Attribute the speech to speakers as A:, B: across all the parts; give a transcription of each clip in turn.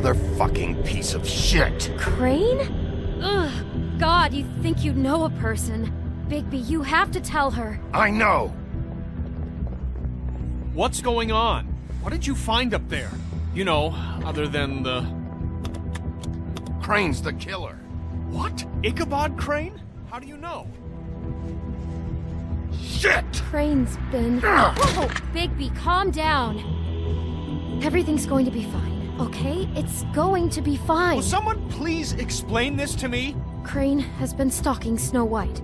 A: motherfucking piece of shit.
B: Crane? Ugh, God, you think you know a person. Bigby, you have to tell her.
A: I know.
C: What's going on? What did you find up there? You know, other than the...
A: Crane's the killer.
C: What? Ichabod Crane? How do you know?
A: Shit!
B: Crane's been... Whoa! Bigby, calm down. Everything's going to be fine, okay? It's going to be fine.
C: Will someone please explain this to me?
B: Crane has been stalking Snow White.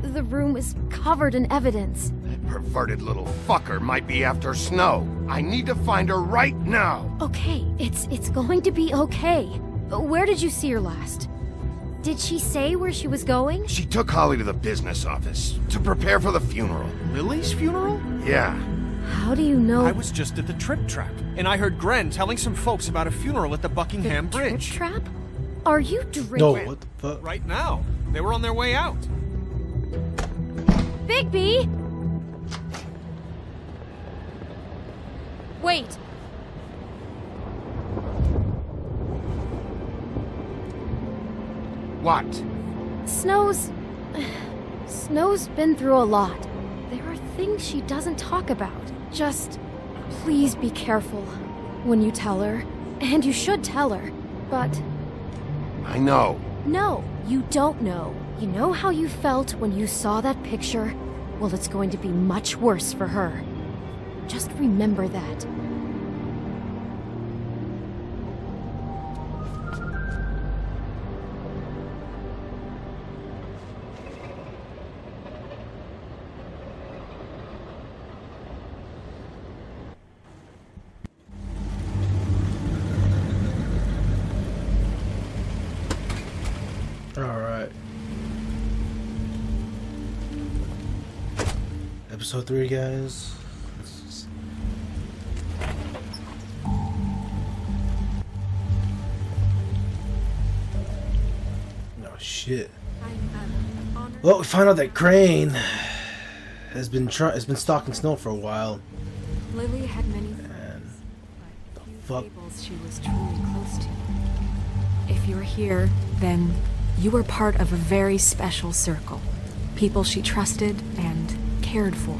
B: The room is covered in evidence.
A: That perverted little fucker might be after Snow. I need to find her right now.
B: Okay, it's going to be okay. Where did you see her last? Did she say where she was going?
A: She took Holly to the business office to prepare for the funeral.
C: Lily's funeral?
A: Yeah.
B: How do you know?
C: I was just at the Trip Trap, and I heard Gren telling some folks about a funeral at the Buckingham Bridge.
B: Trip Trap? Are you drinking?
D: No, what the fuck?
C: Right now. They were on their way out.
B: Bigby! Wait.
A: What?
B: Snow's been through a lot. There are things she doesn't talk about. Just please be careful when you tell her. And you should tell her. But
A: I know.
B: no, you don't know. You know how you felt when you saw that picture? Well, it's going to be much worse for her. Just remember that.
D: Alright. Episode 3, guys. Oh, shit. Well, we find out that Crane has been stalking Snow for a while.
E: Lily had many
D: And
E: friends, but few
D: fuck?
E: fables she was truly close to. If you're here, then you were part of a very special circle. People she trusted and cared for.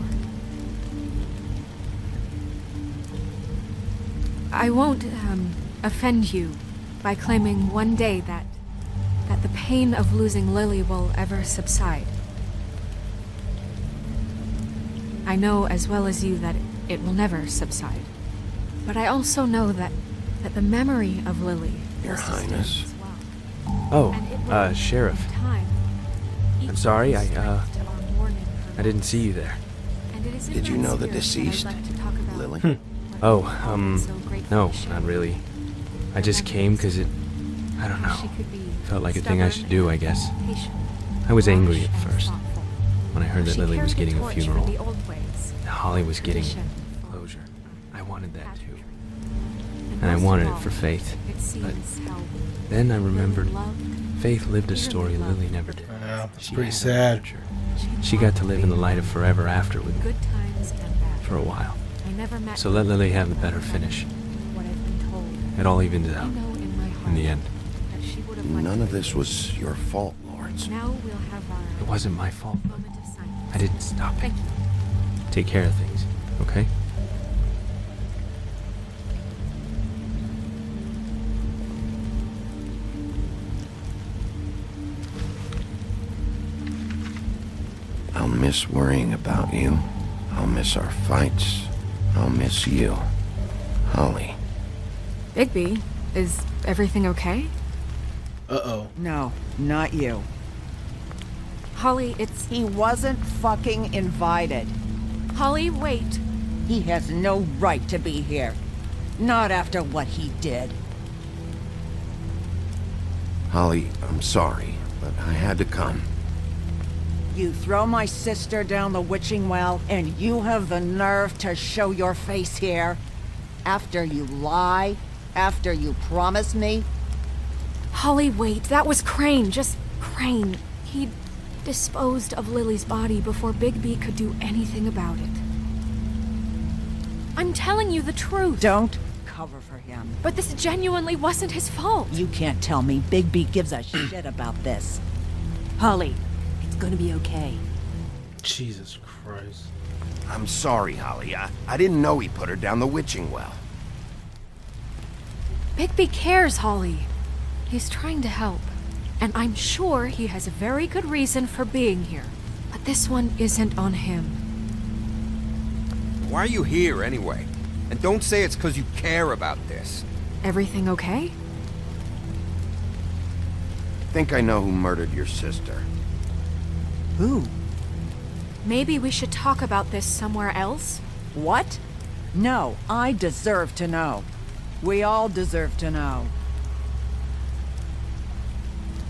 E: I won't offend you by claiming one day that the pain of losing Lily will ever subside. I know as well as you that it will never subside. But I also know that the memory of Lily
A: Your
E: will sustain
A: Highness.
E: as well.
F: Oh,
E: And it will
F: Sheriff.
E: in time,
F: I'm sorry,
E: equal strength to our mourning for
F: I didn't see you there.
E: And it is in
A: Did you
E: that
A: know the
E: spirit that I'd
A: deceased,
E: like to talk about
A: Lily?
E: what
F: Oh,
E: we've all been so grateful
F: no,
E: to share.
F: not really. I just came because it, I don't know,
E: She could be
F: felt like a thing I should do, I guess.
E: patient,
F: I was angry at
E: rash, and
F: first
E: thoughtful.
F: when I heard that
E: She
F: Lily was
E: carried the
F: getting a
E: torch for
F: funeral.
E: the old ways,
F: And Holly was getting
E: tradition,
F: closure. I wanted that too.
E: and
F: And I
E: most
F: wanted
E: of
F: it
E: all,
F: for Faith.
E: It seems how
F: Then I remembered
E: Lily loved,
F: Faith lived a
E: dearly
F: story
E: loved
F: Lily never did.
D: Yeah, it's
F: She
D: pretty
F: had a
D: sad.
F: future. She got to live in the light of forever after with me
E: good times and bad.
F: for a while.
E: I never met
F: So let Lily have the better finish.
E: what I've been told.
F: It all evens
E: I
F: out
E: know in my heart
F: in the end.
E: that she would have liked
A: None of
E: to
A: this
E: be
A: was your fault, Lawrence.
E: here. Now we'll have
F: It
E: our
F: wasn't my fault.
E: moment of silence.
F: I didn't stop it.
E: Thank you.
F: Take care of things, okay?
A: I'll miss worrying about you. I'll miss our fights. I'll miss you. Holly.
E: Bigby, is everything okay?
D: Uh-oh.
G: No, not you.
E: Holly, it's...
G: He wasn't fucking invited.
E: Holly, wait.
G: He has no right to be here. Not after what he did.
A: Holly, I'm sorry, but I had to come.
G: You throw my sister down the witching well, and you have the nerve to show your face here? After you lie? After you promise me?
E: Holly, wait. That was Crane. Just Crane. He disposed of Lily's body before Bigby could do anything about it. I'm telling you the truth.
G: Don't cover for him.
E: But this genuinely wasn't his fault.
G: You can't tell me Bigby gives a shit about this.
H: Holly, it's gonna be okay.
D: Jesus Christ.
A: I'm sorry, Holly. I didn't know he put her down the witching well.
E: Bigby cares, Holly. He's trying to help. And I'm sure he has a very good reason for being here. But this one isn't on him.
I: Why are you here anyway? And don't say it's because you care about this.
E: Everything okay?
A: Think I know who murdered your sister.
G: Who?
E: Maybe we should talk about this somewhere else?
G: What? No, I deserve to know. We all deserve to know.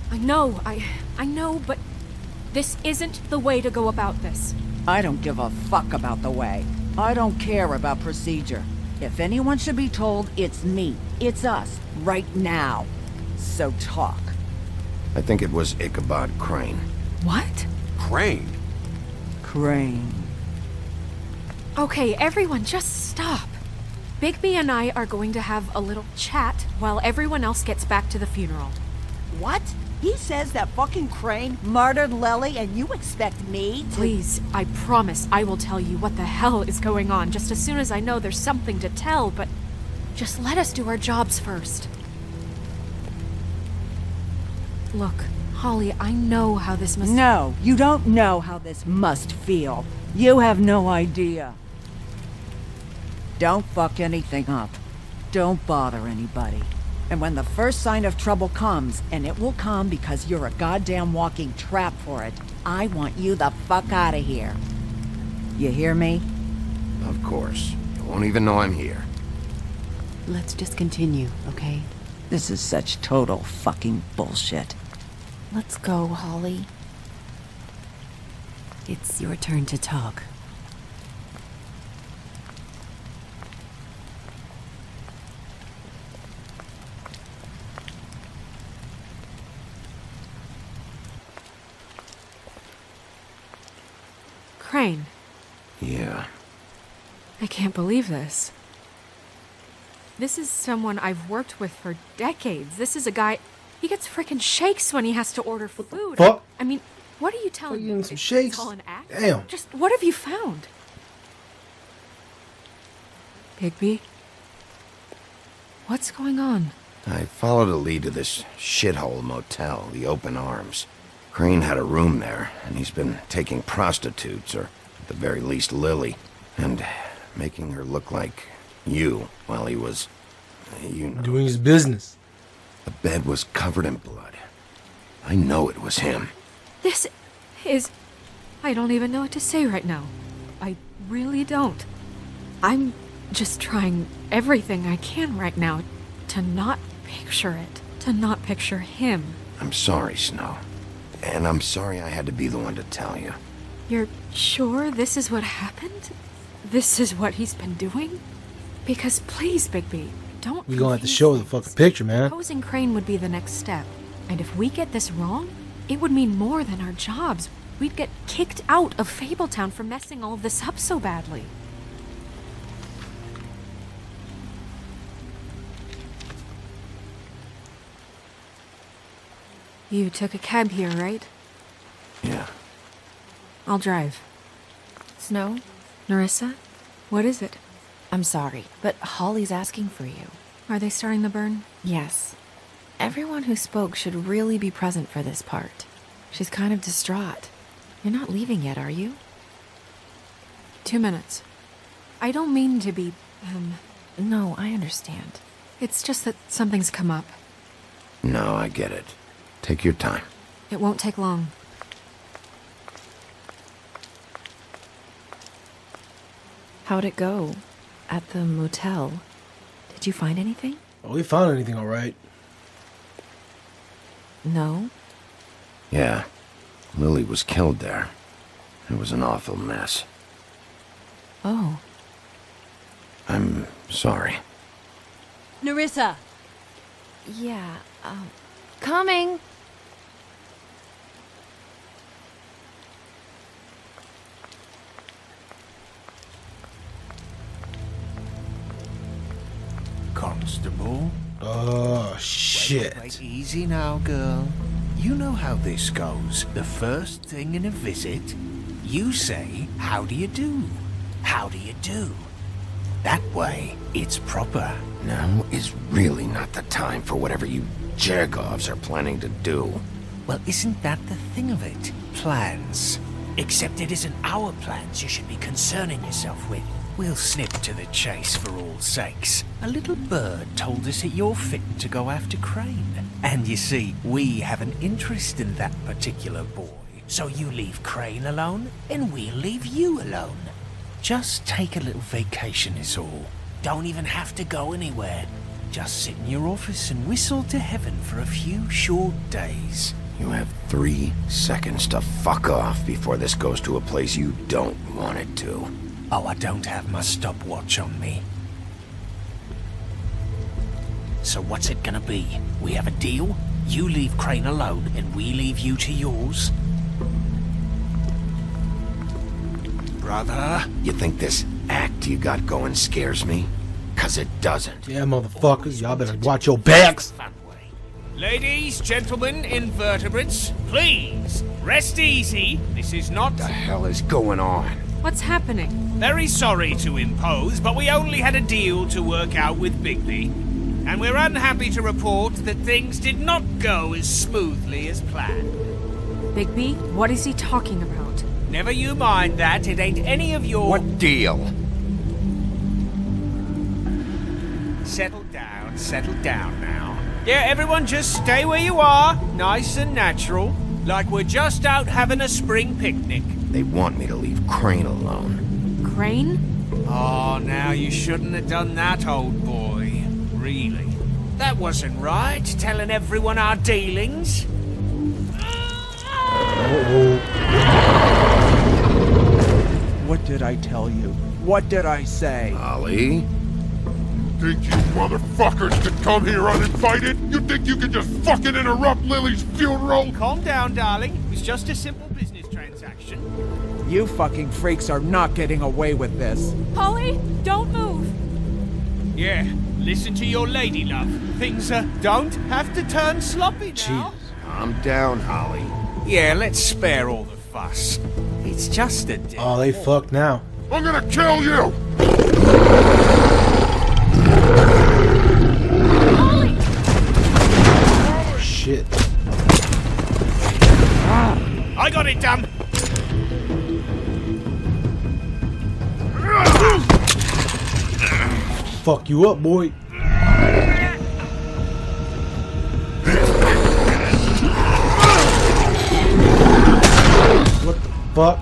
E: I know, but this isn't the way to go about this.
G: I don't give a fuck about the way. I don't care about procedure. If anyone should be told, it's me. It's us. Right now. So talk.
A: I think it was Ichabod Crane.
E: What?
I: Crane?
G: Crane.
E: Okay, everyone, just stop. Bigby and I are going to have a little chat while everyone else gets back to the funeral.
G: What? He says that fucking Crane murdered Lily and you expect me to—
E: Please, I promise I will tell you what the hell is going on just as soon as I know there's something to tell, but just let us do our jobs first. Look, Holly, I know how this must—
G: No, you don't know how this must feel. You have no idea. Don't fuck anything up. Don't bother anybody. And when the first sign of trouble comes, and it will come because you're a goddamn walking trap for it, I want you the fuck out of here. You hear me?
A: Of course. You won't even know I'm here.
H: Let's just continue, okay?
G: This is such total fucking bullshit.
H: Let's go, Holly. It's your turn to talk.
E: Crane,
A: Yeah.
E: I can't believe this. This is someone I've worked with for decades. This is a guy, he gets frickin' shakes when he has to order food.
D: fuck?
E: I mean, what are you telling
D: you
E: me?
D: getting some
E: It's
D: shakes?
E: all an act?
D: Damn.
E: Just what have you found? Bigby? What's going on?
A: I followed a lead to this shithole motel, the Open Arms. Crane had a room there, and he's been taking prostitutes, or at the very least Lily, and making her look like you while he was, you know.
D: Doing his business.
A: The bed was covered in blood. I know it was him.
E: This is... I don't even know what to say right now. I really don't. I'm just trying everything I can right now to not picture it. To not picture him.
A: I'm sorry, Snow. And I'm sorry I had to be the one to tell you.
E: You're sure this is what happened? This is what he's been doing? Because please, Bigby, don't...
D: We gonna have to
E: confuse
D: show the
E: things.
D: fucking picture, man.
E: Supposing Crane would be the next step. And if we get this wrong, it would mean more than our jobs. We'd get kicked out of Fabletown for messing all of this up so badly. You took a cab here, right?
A: Yeah.
E: I'll drive.
J: Snow,
E: Narissa? What is it?
J: I'm sorry, but Holly's asking for you.
E: Are they starting the burn?
J: Yes. Everyone who spoke should really be present for this part. She's kind of distraught. You're not leaving yet, are you?
E: 2 minutes. I don't mean to be,
J: No, I understand.
E: It's just that something's come up.
A: No, I get it. Take your time.
E: It won't take long.
J: How'd it go? At the motel? Did you find anything?
D: Oh, we found anything alright.
J: No?
A: Yeah. Lily was killed there. It was an awful mess.
J: Oh.
A: I'm sorry.
H: Narissa!
J: Yeah, coming!
K: Constable.
D: Oh, shit.
K: Wait, easy now, girl. You know how this goes. The first thing in a visit, you say, how do you do? How do you do? That way, it's proper.
A: Now is really not the time for whatever you Jergovs are planning to do.
K: Well, isn't that the thing of it? Plans. Except it isn't our plans you should be concerning yourself with. We'll snip to the chase for all sakes. A little bird told us that you're fit to go after Crane. And you see, we have an interest in that particular boy. So you leave Crane alone, and we'll leave you alone. Just take a little vacation is all. Don't even have to go anywhere. Just sit in your office and whistle to heaven for a few short days.
A: You have 3 seconds to fuck off before this goes to a place you don't want it to.
K: Oh, I don't have my stopwatch on me. So what's it gonna be? We have a deal? You leave Crane alone and we leave you to yours? Brother?
A: You think this act you got going scares me? 'Cause it doesn't.
D: Yeah, motherfuckers, y'all better watch your backs.
C: Ladies, gentlemen, invertebrates, please, rest easy. This is not...
A: What the hell is going on?
E: What's happening?
C: Very sorry to impose, but we only had a deal to work out with Bigby. And we're unhappy to report that things did not go as smoothly as planned.
E: Bigby, what is he talking about?
C: Never you mind that, it ain't any of your...
A: What deal?
C: Settle down now. Yeah, everyone just stay where you are, nice and natural, like we're just out having a spring picnic.
A: They want me to leave Crane alone.
E: Crane?
C: Oh, now you shouldn't have done that, old boy. Really. That wasn't right, telling everyone our dealings.
L: What did I tell you? What did I say?
A: Ollie?
M: Think you motherfuckers could come here uninvited? You think you could just fucking interrupt Lily's funeral?
C: Calm down, darling. It was just a simple business transaction.
L: You fucking freaks are not getting away with this.
E: Holly, don't move.
C: Yeah, listen to your lady love. Things don't have to turn sloppy now.
A: Calm down, Holly.
C: Yeah, let's spare all the fuss. It's just a deal.
D: Oh, they fucked now.
M: I'm gonna kill you!
D: Oh, shit.
C: I got it done.
D: Fuck you up, boy. What the fuck?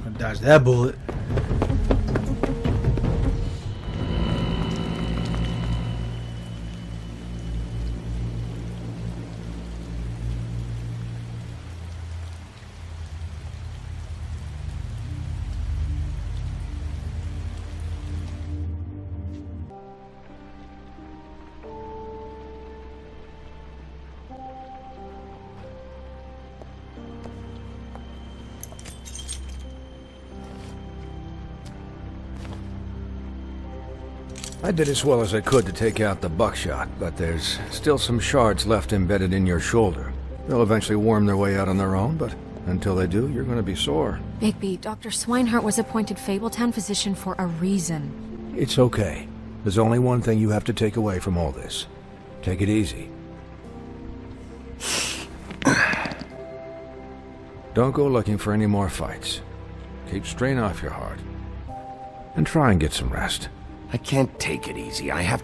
D: I dodged that bullet.
N: I did as well as I could to take out the buckshot, but there's still some shards left embedded in your shoulder. They'll eventually worm their way out on their own, but until they do, you're gonna be sore.
E: Bigby, Dr. Swinehart was appointed Fabletown physician for a reason.
N: It's okay. There's only one thing you have to take away from all this. Take it easy. Don't go looking for any more fights. Keep strain off your heart. And try and get some rest.
A: I can't take it easy. I have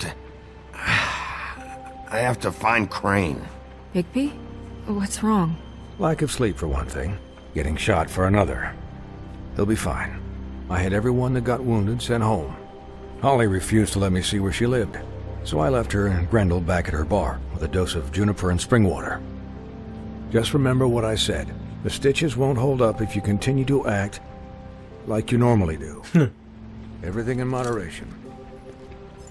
A: to find Crane.
E: Bigby? What's wrong?
N: Lack of sleep for one thing. Getting shot for another. He'll be fine. I had everyone that got wounded sent home. Holly refused to let me see where she lived, so I left her and Grendel back at her bar with a dose of juniper and spring water. Just remember what I said. The stitches won't hold up if you continue to act like you normally do. Everything in moderation.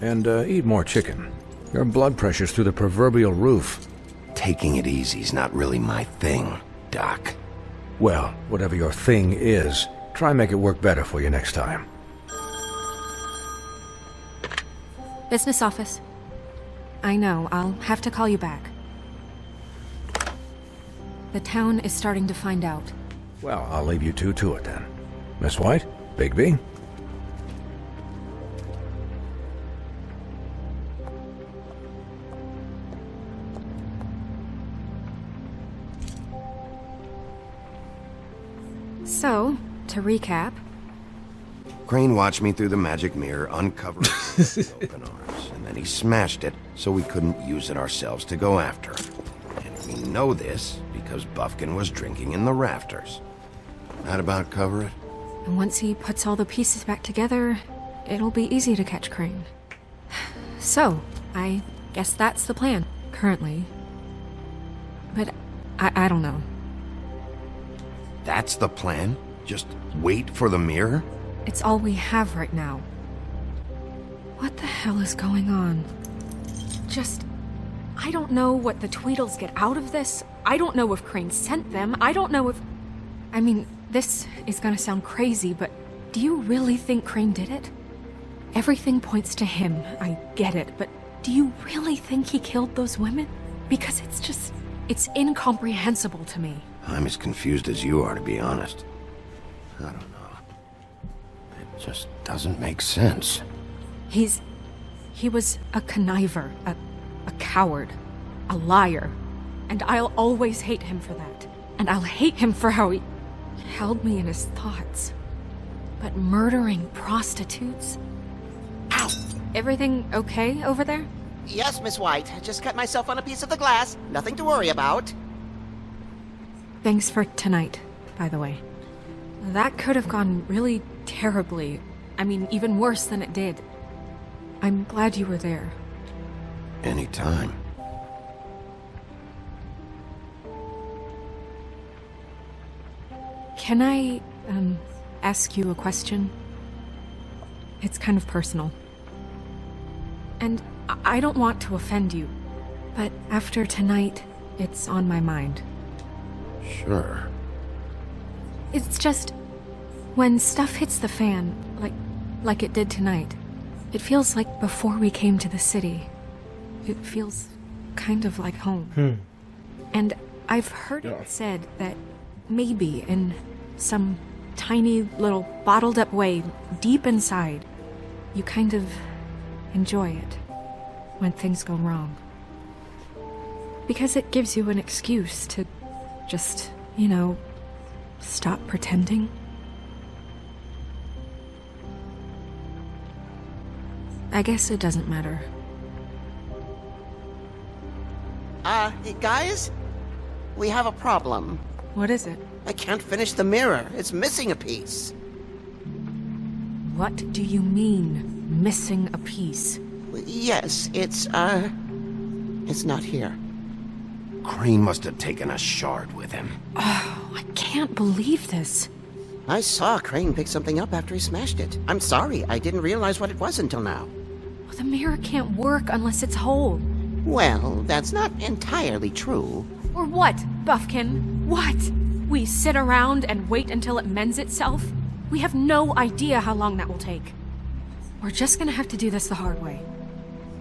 N: And eat more chicken. Your blood pressure's through the proverbial roof.
A: Taking it easy's not really my thing, Doc.
N: Well, whatever your thing is, try and make it work better for you next time.
E: Business office. I know, I'll have to call you back. The town is starting to find out.
N: Well, I'll leave you two to it then. Miss White? Bigby?
E: So, to recap...
A: Crane watched me through the magic mirror uncover the open arms, and then he smashed it so we couldn't use it ourselves to go after him. And we know this because Buffkin was drinking in the rafters. That about cover it?
E: And once he puts all the pieces back together, it'll be easy to catch Crane. So, I guess that's the plan, currently. But I don't know.
A: That's the plan? Just wait for the mirror?
E: It's all we have right now. What the hell is going on? I don't know what the Tweedles get out of this. I don't know if Crane sent them. I don't know if... I mean, this is gonna sound crazy, but do you really think Crane did it? Everything points to him, I get it, but do you really think he killed those women? Because it's incomprehensible to me.
A: I'm as confused as you are, to be honest. I don't know. It just doesn't make sense.
E: He was a conniver, a coward, a liar, and I'll always hate him for that. And I'll hate him for how he held me in his thoughts. But murdering prostitutes?
O: Ow!
E: Everything okay over there?
O: Yes, Miss White. Just cut myself on a piece of the glass. Nothing to worry about.
E: Thanks for tonight, by the way. That could have gone really terribly. I mean, even worse than it did. I'm glad you were there.
A: Anytime.
E: Can I, ask you a question? It's kind of personal. And I don't want to offend you, but after tonight, it's on my mind.
A: Sure.
E: It's just... when stuff hits the fan, like it did tonight, it feels like before we came to the city. It feels kind of like home. And I've heard it said that maybe in some tiny little bottled up way deep inside, you kind of enjoy it when things go wrong. Because it gives you an excuse to just, stop pretending. I guess it doesn't matter.
O: Guys? We have a problem.
E: What is it?
O: I can't finish the mirror. It's missing a piece.
E: What do you mean, missing a piece?
O: Yes, it's not here.
A: Crane must have taken a shard with him.
E: Oh, I can't believe this.
O: I saw Crane pick something up after he smashed it. I'm sorry, I didn't realize what it was until now.
E: Well, the mirror can't work unless it's whole.
O: Well, that's not entirely true.
E: Or what, Buffkin? What? We sit around and wait until it mends itself? We have no idea how long that will take. We're just gonna have to do this the hard way.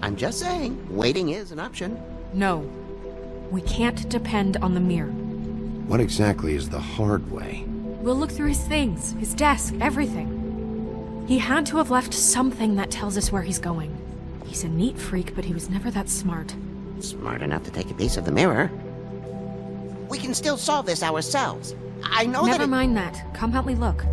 O: I'm just saying, waiting is an option.
E: No. We can't depend on the mirror.
A: What exactly is the hard way?
E: We'll look through his things, his desk, everything. He had to have left something that tells us where he's going. He's a neat freak, but he was never that smart.
O: Smart enough to take a piece of the mirror. We can still solve this ourselves. I know
E: Never mind that. Come help me look.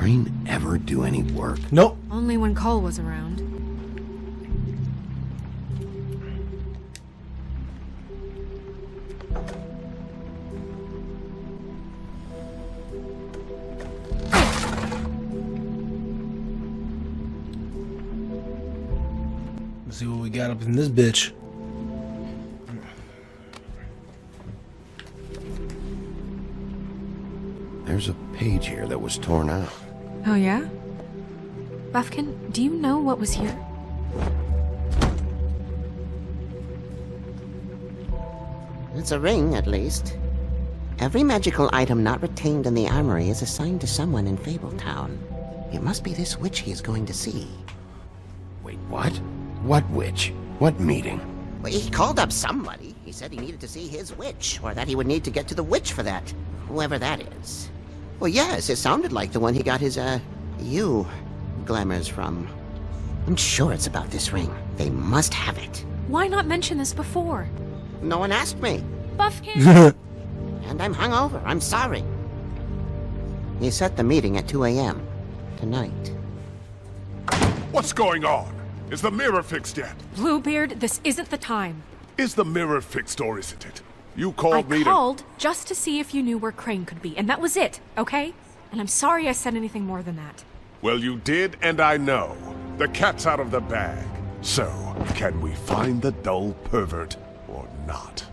A: Crane ever do any work?
D: Nope.
E: Only when Cole was around.
D: Let's see what we got up in this bitch.
A: There's a page here that was torn out.
E: Oh, yeah? Buffkin, do you know what was here?
O: It's a ring, at least. Every magical item not retained in the armory is assigned to someone in Fabletown. It must be this witch he is going to see.
A: Wait, what? What witch? What meeting?
O: Well, he called up somebody. He said he needed to see his witch, or that he would need to get to the witch for that. Whoever that is. Well, yes, it sounded like the one he got his, glamours from. I'm sure it's about this ring. They must have it.
E: Why not mention this before?
O: No one asked me.
E: Buffkin!
O: And I'm hungover. I'm sorry. He set the meeting at 2 a.m. tonight.
M: What's going on? Is the mirror fixed yet?
E: Bluebeard, this isn't the time.
M: Is the mirror fixed or isn't it? You called me
E: I called just to see if you knew where Crane could be, and that was it, okay? And I'm sorry I said anything more than that.
M: Well, you did, and I know. The cat's out of the bag. So, can we find the dull pervert or not?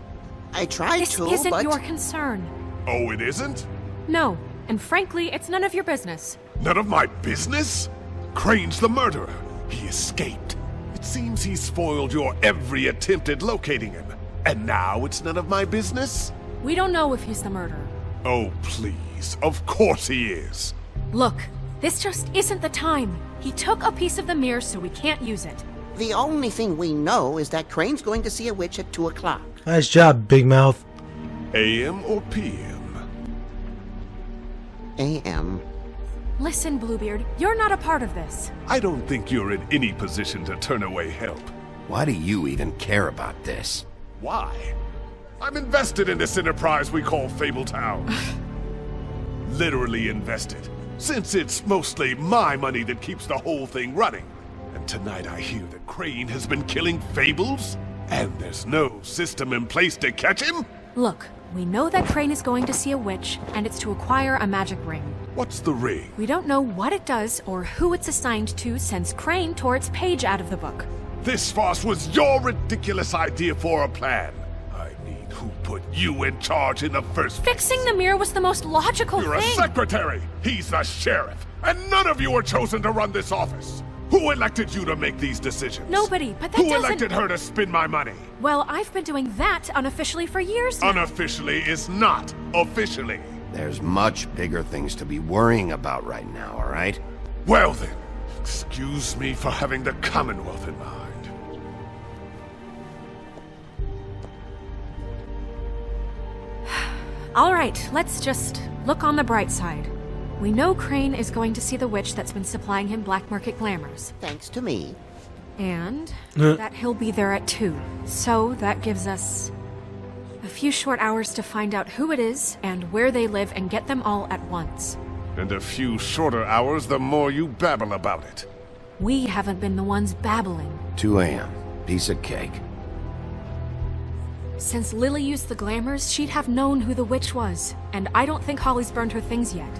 O: I tried
E: this
O: to,
E: isn't
O: but...
E: your concern.
M: Oh, it isn't?
E: No, and frankly, it's none of your business.
M: None of my business? Crane's the murderer. He escaped. It seems he spoiled your every attempt at locating him. And now it's none of my business?
E: We don't know if he's the murderer.
M: Oh, please. Of course he is.
E: Look, this just isn't the time. He took a piece of the mirror, so we can't use it.
O: The only thing we know is that Crane's going to see a witch at 2 o'clock.
D: Nice job, Big Mouth.
M: AM or PM?
O: AM.
E: Listen, Bluebeard, you're not a part of this.
M: I don't think you're in any position to turn away help.
A: Why do you even care about this?
M: Why? I'm invested in this enterprise we call Fabletown. Literally invested, since it's mostly my money that keeps the whole thing running. And tonight I hear that Crane has been killing Fables, and there's no system in place to catch him?
E: Look, we know that Crane is going to see a witch, and it's to acquire a magic ring.
M: What's the ring?
E: We don't know what it does or who it's assigned to since Crane tore its page out of the book.
M: This farce was your ridiculous idea for a plan. I mean, who put you in charge in the first place?
E: Fixing the mirror was the most logical
M: You're
E: thing.
M: a secretary. He's the sheriff. And none of you were chosen to run this office. Who elected you to make these decisions?
E: Nobody, but that
M: Who
E: doesn't...
M: elected her to spend my money?
E: Well, I've been doing that unofficially for years now.
M: Unofficially is not officially.
A: There's much bigger things to be worrying about right now, all right?
M: Well then, excuse me for having the Commonwealth in mind.
E: All right, let's just look on the bright side. We know Crane is going to see the witch that's been supplying him black market glamours.
O: Thanks to me.
E: And that he'll be there at 2. So that gives us a few short hours to find out who it is and where they live and get them all at once.
M: And a few shorter hours the more you babble about it.
E: We haven't been the ones babbling.
A: 2 a.m. Piece of cake.
E: Since Lily used the glamours, she'd have known who the witch was. And I don't think Holly's burned her things yet.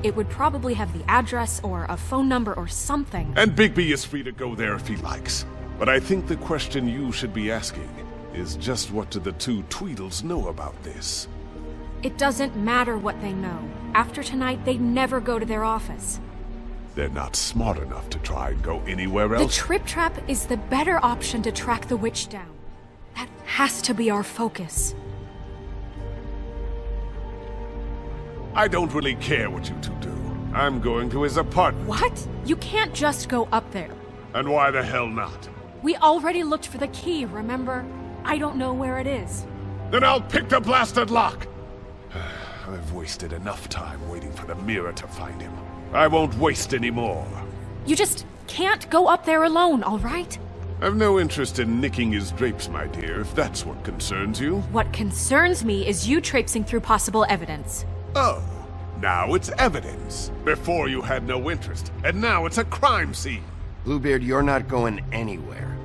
E: It would probably have the address or a phone number or something.
M: And Bigby is free to go there if he likes. But I think the question you should be asking is just what do the two Tweedles know about this?
E: It doesn't matter what they know. After tonight, they'd never go to their office.
M: They're not smart enough to try and go anywhere else.
E: The Trip Trap is the better option to track the witch down. That has to be our focus.
M: I don't really care what you two do. I'm going to his apartment.
E: What? You can't just go up there.
M: And why the hell not?
E: We already looked for the key, remember? I don't know where it is.
M: Then I'll pick the blasted lock! I've wasted enough time waiting for the mirror to find him. I won't waste any more.
E: You just can't go up there alone, all right?
M: I've no interest in nicking his drapes, my dear, if that's what concerns you.
E: What concerns me is you traipsing through possible evidence.
M: Oh, Now it's evidence. Before you had no interest, and now it's a crime scene.
A: Bluebeard, you're not going anywhere.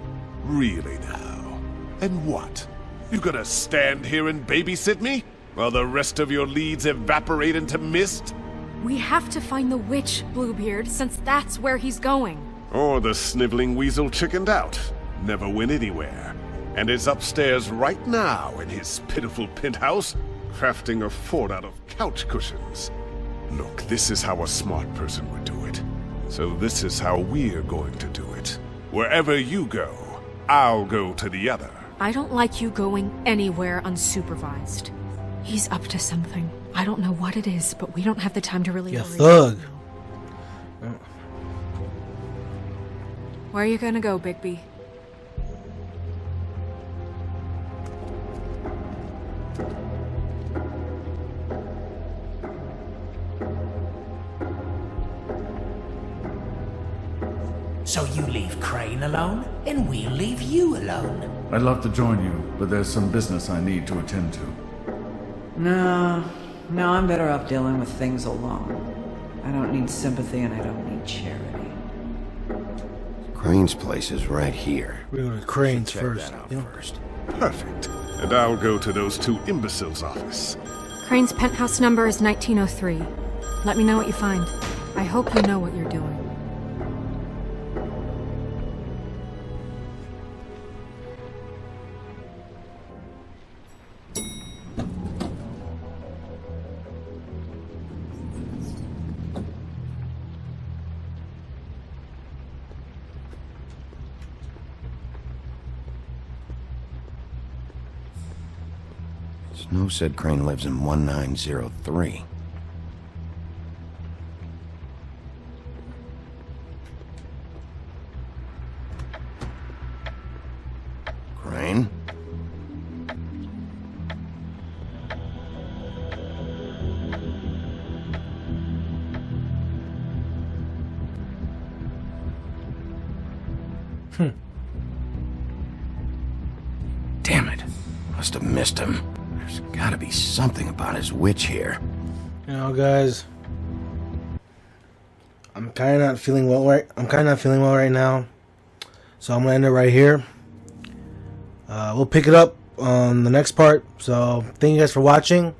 M: Really now? And what? You gonna stand here and babysit me? While the rest of your leads evaporate into mist?
E: We have to find the witch, Bluebeard, since that's where he's going.
M: Or the sniveling weasel chickened out. Never went anywhere. And is upstairs right now in his pitiful penthouse, crafting a fort out of couch cushions. Look, this is how a smart person would do it. So this is how we're going to do it. Wherever you go, I'll go to the other.
E: I don't like you going anywhere unsupervised. He's up to something. I don't know what it is, but we don't have the time to really
D: You
E: worry.
D: thug.
E: Where are you gonna go, Bigby?
K: So you leave Crane alone, and we'll leave you alone.
P: I'd love to join you, but there's some business I need to attend to.
G: No, I'm better off dealing with things alone. I don't need sympathy and I don't need charity.
A: Crane's place is right here.
D: We're going to Crane's
A: Check
D: first.
A: that out
D: Yeah.
A: first.
M: Perfect. And I'll go to those two imbeciles' office.
E: Crane's penthouse number is 1903. Let me know what you find. I hope you know what you're doing.
A: Snow said Crane lives in 1903. Crane? Damn it. Must have missed him. There's gotta be something about his witch here.
D: You know, guys, I'm kind of not feeling well right now, so I'm gonna end it right here. We'll pick it up on the next part. So thank you guys for watching.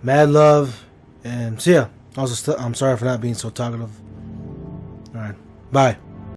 D: Mad love, and see ya. Also, I'm sorry for not being so talkative. All right, bye.